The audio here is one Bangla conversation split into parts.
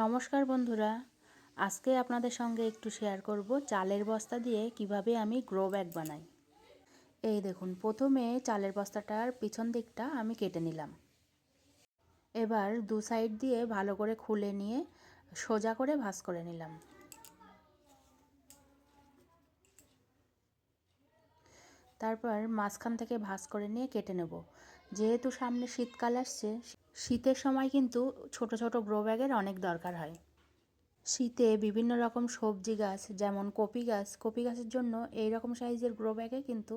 নমস্কার বন্ধুরা, আজকে আপনাদের সঙ্গে একটু শেয়ার করব চালের বস্তা দিয়ে কিভাবে আমি গ্রো ব্যাগ বানাই। এই দেখুন, প্রথমে চালের বস্তাটার পিছন দিকটা আমি কেটে নিলাম। এবার দু সাইড দিয়ে ভালো করে খুলে নিয়ে সোজা করে ভাঁজ করে নিলাম। তারপর মাঝখান থেকে ভাঁজ করে নিয়ে কেটে নেব। যেহেতু সামনে শীতকাল আসছে, শীতের সময় কিন্তু ছোট ছোট গ্রো ব্যাগের অনেক দরকার হয়। শীতে বিভিন্ন রকম সবজি গাছ, যেমন কপি গাছের জন্য এই রকম সাইজের গ্রো ব্যাগে কিন্তু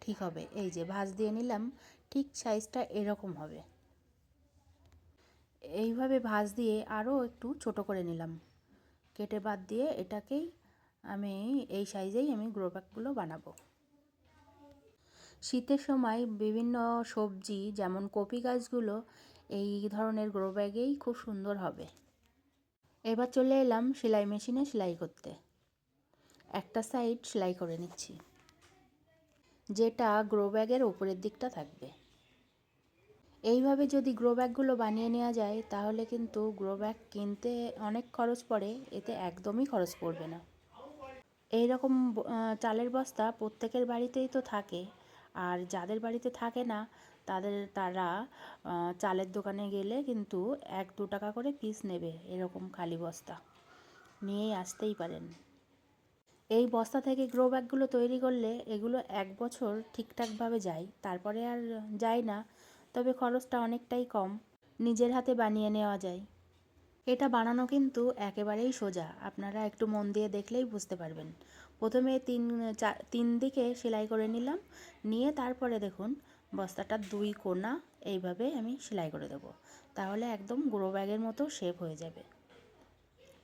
ঠিক হবে। এই যে ভাঁজ দিয়ে নিলাম, ঠিক সাইজটা এরকম হবে। এইভাবে ভাঁজ দিয়ে আরও একটু ছোট করে নিলাম, কেটে বাদ দিয়ে এটাকেই আমি এই সাইজেই আমি গ্রো ব্যাগগুলো বানাবো। শীতের সময় বিভিন্ন সবজি যেমন কপি গাছগুলো এই ধরনের গ্রো ব্যাগেই খুব সুন্দর হবে। এবার চলে এলাম সেলাই মেশিনে সেলাই করতে। একটা সাইড সেলাই করে নিচ্ছি, যেটা গ্রো ব্যাগের উপরের দিকটা থাকবে। এইভাবে যদি গ্রো ব্যাগগুলো বানিয়ে নেওয়া যায় তাহলে কিন্তু গ্রো ব্যাগ কিনতে অনেক খরচ পড়ে, এতে একদমই খরচ পড়বে না। এই রকম চালের বস্তা প্রত্যেকের বাড়িতেই তো থাকে, আর যাদের বাড়িতে থাকে না তারা চালের দোকানে গেলে কিন্তু 1-2 টাকা করে পিস নেবে। এরকম খালি বস্তা নিয়েই আসতেই পারেন। এই বস্তা থেকে গ্রো ব্যাগগুলো তৈরি করলে এগুলো 1 বছর ঠিকঠাকভাবে যায়, তারপরে আর যায় না। তবে খরচটা অনেকটাই কম, নিজের হাতে বানিয়ে নেওয়া যায়। এটা বানানো কিন্তু একেবারেই সোজা, আপনারা একটু মন দিয়ে দেখলেই বুঝতে পারবেন। প্রথমে তিন দিকে সেলাই করে নিলাম, নিয়ে তারপরে দেখুন বস্তাটার 2 কোণা এইভাবে আমি সেলাই করে দেব। তাহলে একদম গ্রো ব্যাগের মতো শেপ হয়ে যাবে,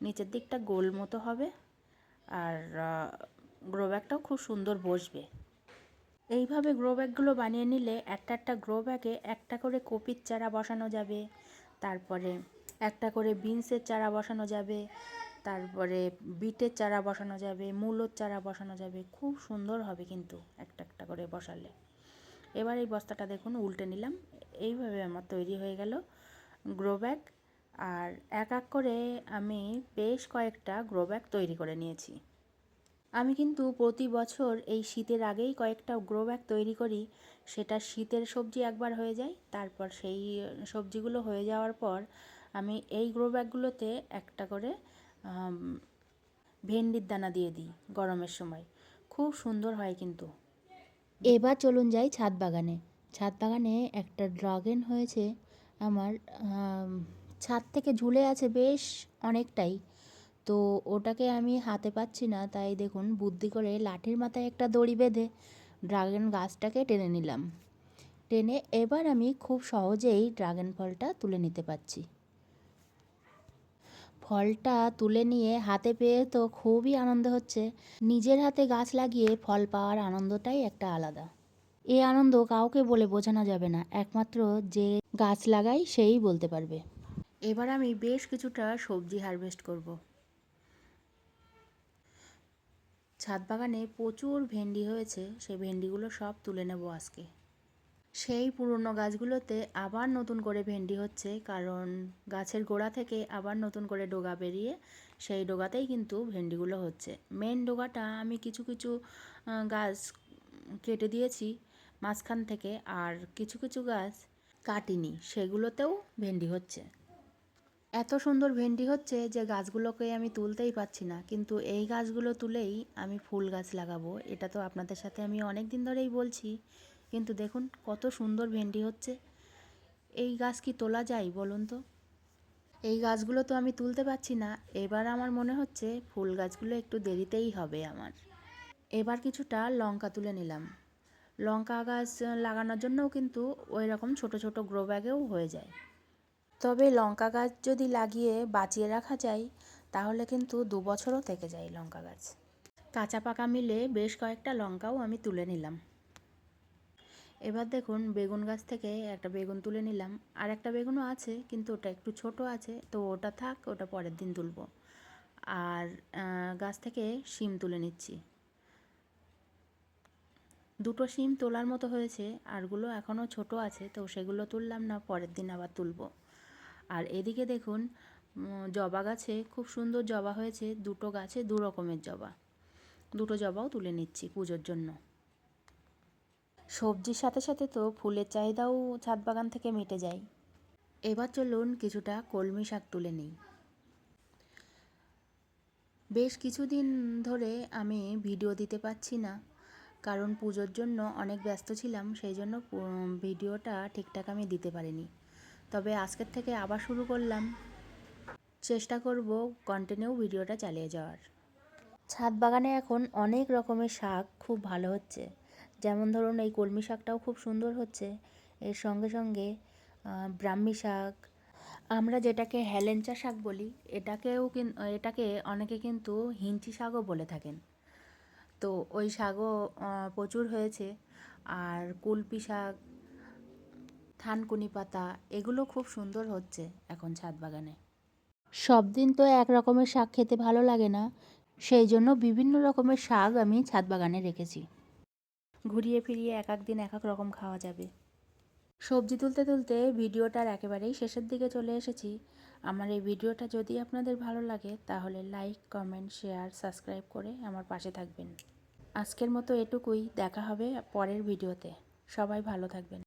নিচের দিকটা গোল মতো হবে, আর গ্রো ব্যাগটাও খুব সুন্দর বসবে। এইভাবে গ্রো ব্যাগগুলো বানিয়ে নিলে একটা গ্রো ব্যাগে একটা করে কপির চারা বসানো যাবে, তারপরে একটা করে বিনসের চারা বসানো যাবে, তারপরে বিটের চারা বসানো যাবে, মূলোর চারা বসানো যাবে। খুব সুন্দর হবে কিন্তু একটা করে বসালে। এবার এই বস্তাটা দেখুন উল্টে নিলাম। এইভাবে আমার তৈরি হয়ে গেল গ্রো ব্যাগ। আর এক করে আমি বেশ কয়েকটা গ্রো ব্যাগ তৈরি করে নিয়েছি। আমি কিন্তু প্রতি বছর এই শীতের আগেই কয়েকটা গ্রো ব্যাগ তৈরি করি। সেটা শীতের সবজি একবার হয়ে যায়, তারপর সেই সবজিগুলো হয়ে যাওয়ার পর আমি এই গ্রো ব্যাগগুলোতে একটা করে ভেন্ডির দানা দিয়ে দিই গরমের সময়। খুব সুন্দর হয় কিন্তু। এবার চলুন যাই ছাদ বাগানে। ছাদ বাগানে একটা ড্রাগন হয়েছে আমার, ছাদ থেকে ঝুলে আছে বেশ অনেকটাই। তো ওটাকে আমি হাতে পাচ্ছি না, তাই দেখুন বুদ্ধি করে লাঠির মাথায় একটা দড়ি বেঁধে ড্রাগন গাছটাকে টেনে নিলাম। টেনে এবার আমি খুব সহজেই ড্রাগন ফলটা তুলে নিতে পারছি। ফলটা তুলে নিয়ে হাতে পেয়ে তো খুবই আনন্দ হচ্ছে। নিজের হাতে গাছ লাগিয়ে ফল পাওয়ার আনন্দটাই একটা আলাদা। এই আনন্দ কাউকে বলে বোঝানো যাবে না, একমাত্র যে গাছ লাগায় সেই বলতে পারবে। এবার আমি বেশ কিছুটা সবজি হারভেস্ট করব। ছাদ বাগানে প্রচুর ভেন্ডি হয়েছে, সেই ভেন্ডিগুলো সব তুলে নেব আজকে। সেই পুরনো গাছগুলোতে আবার নতুন করে ভেন্ডি হচ্ছে, কারণ গাছের গোড়া থেকে আবার নতুন করে ডগা বেরিয়ে সেই ডগাতেই কিন্তু ভেন্ডিগুলো হচ্ছে। মেন ডগাটা আমি কিছু কিছু গাছ কেটে দিয়েছি মাঝখান থেকে, আর কিছু কিছু গাছ কাটিনি, সেগুলোতেও ভেন্ডি হচ্ছে। এত সুন্দর ভেন্ডি হচ্ছে যে গাছগুলোকে আমি তুলতেই পারছি না, কিন্তু এই গাছগুলো তুলেই আমি ফুল গাছ লাগাবো। এটা তো আপনাদের সাথে আমি অনেক দিন ধরেই বলছি, কিন্তু দেখুন কত সুন্দর ভেন্ডি হচ্ছে। এই গাছ কি তোলা যায় বলুন তো? এই গাছগুলো তো আমি তুলতে পারছি না। এবার আমার মনে হচ্ছে ফুল গাছগুলো একটু দেরিতেই হবে আমার। এবার কিছুটা লঙ্কা তুলে নিলাম। লঙ্কা গাছ লাগানোর জন্যও কিন্তু ওই রকম ছোট ছোট গ্রো ব্যাগেও হয়ে যায়। তবে লঙ্কা গাছ যদি লাগিয়ে বাঁচিয়ে রাখা যায় তাহলে কিন্তু 2 বছরও থেকে যায় লঙ্কা গাছ। কাঁচা পাকা মিলে বেশ কয়েকটা লঙ্কাও আমি তুলে নিলাম। এবার দেখুন বেগুন গাছ থেকে একটা বেগুন তুলে নিলাম। আর একটা বেগুনও আছে, কিন্তু ওটা একটু ছোট আছে, তো ওটা থাক, ওটা পরের দিন তুলব। আর গাছ থেকে শিম তুলে নিচ্ছি। 2টো শিম তোলার মতো হয়েছে, আরগুলো এখনও ছোট আছে, তো সেগুলো তুললাম না, পরের দিন আবার তুলব। আর এদিকে দেখুন জবা গাছে খুব সুন্দর জবা হয়েছে, দুটো গাছে দু রকমের জবা, দুটো জবাও তুলে নিচ্ছি পুজোর জন্য। সবজির সাথে সাথে তো ফুলের চাহিদাও ছাদ বাগান থেকে মিটে যায়। এবার চলুন কিছুটা কলমি শাক তুলে নিই। বেশ কিছুদিন ধরে আমি ভিডিও দিতে পারছি না, কারণ পুজোর জন্য অনেক ব্যস্ত ছিলাম, সেই জন্য ভিডিওটা ঠিকঠাক আমি দিতে পারিনি। তবে আজকের থেকে আবার শুরু করলাম, চেষ্টা করব কন্টিনিউ ভিডিওটা চালিয়ে যাওয়ার। ছাদ বাগানে এখন অনেক রকমের শাক খুব ভালো হচ্ছে, যেমন ধরুন এই কলমি শাকটাও খুব সুন্দর হচ্ছে। এর সঙ্গে সঙ্গে ব্রাহ্মী শাক, আমরা যেটাকে হেলেঞ্চা শাক বলি, এটাকে অনেকে কিন্তু হিঞ্চি শাকও বলে থাকেন। তো ওই শাকও প্রচুর হয়েছে। আর কুলপি শাক, থানকুনি পাতা, এগুলো খুব সুন্দর হচ্ছে এখন ছাদ বাগানে। সব দিন তো এক রকমের শাক খেতে ভালো লাগে না, সেই জন্য বিভিন্ন রকমের শাক আমি ছাদ বাগানে রেখেছি। ঘুরিয়ে ফিরিয়ে এক এক দিন এক এক রকম খাওয়া যাবে। সবজি তুলতে তুলতে ভিডিওটার একেবারেই শেষের দিকে চলে এসেছি। আমার এই ভিডিওটা যদি আপনাদের ভালো লাগে তাহলে লাইক, কমেন্ট, শেয়ার, সাবস্ক্রাইব করে আমার পাশে থাকবেন। আজকের মতো এটুকুই, দেখা হবে পরের ভিডিওতে। সবাই ভালো থাকবেন।